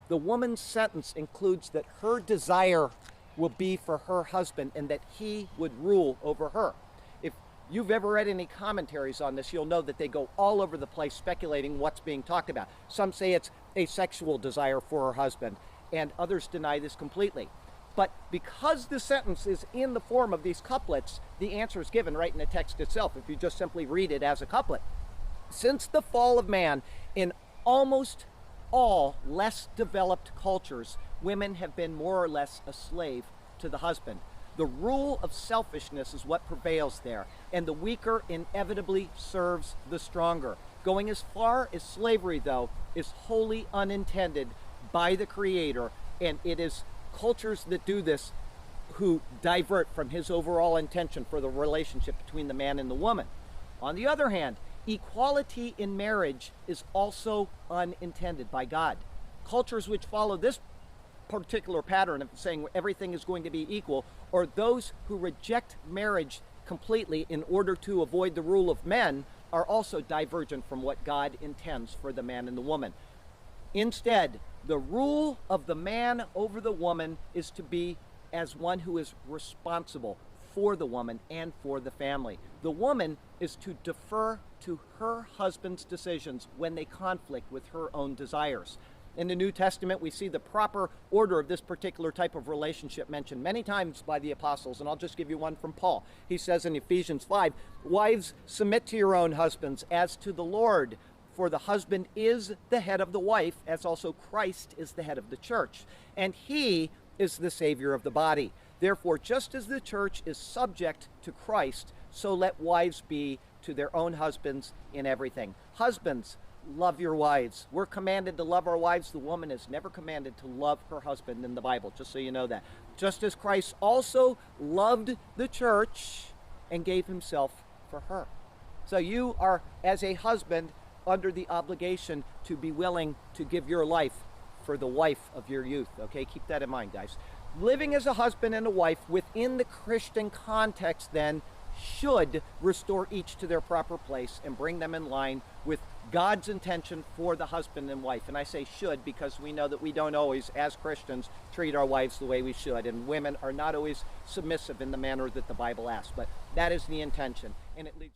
The woman's sentence includes that her desire will be for her husband and that he would rule over her. If you've ever read any commentaries on this, you'll know that they go all over the place speculating what's being talked about. Some say it's a sexual desire for her husband, and others deny this completely. But because the sentence is in the form of these couplets, the answer is given right in the text itself, if you just simply read it as a couplet. Since the fall of man, in almost all less developed cultures, women have been more or less a slave to the husband. The rule of selfishness is what prevails there, and the weaker inevitably serves the stronger. Going as far as slavery, though, is wholly unintended by the Creator, and it is cultures that do this who divert from his overall intention for the relationship between the man and the woman. On the other hand, equality in marriage is also unintended by God. Cultures which follow this particular pattern of saying everything is going to be equal, or those who reject marriage completely in order to avoid the rule of men, are also divergent from what God intends for the man and the woman. Instead, the rule of the man over the woman is to be as one who is responsible for the woman and for the family. The woman is to defer to her husband's decisions when they conflict with her own desires. In the New Testament, we see the proper order of this particular type of relationship mentioned many times by the apostles, and I'll just give you one from Paul. He says in Ephesians 5, "Wives, submit to your own husbands as to the Lord, for the husband is the head of the wife, as also Christ is the head of the church, and he is the Savior of the body. Therefore, just as the church is subject to Christ, so let wives be to their own husbands in everything." Husbands, love your wives. We're commanded to love our wives. The woman is never commanded to love her husband in the Bible, just so you know that. Just as Christ also loved the church and gave himself for her. So you are, as a husband, under the obligation to be willing to give your life for the wife of your youth. Okay, keep that in mind, guys. Living as a husband and a wife within the Christian context, then, should restore each to their proper place and bring them in line with God's intention for the husband and wife. And I say should because we know that we don't always, as Christians, treat our wives the way we should, and women are not always submissive in the manner that the Bible asks, but that is the intention, and it leads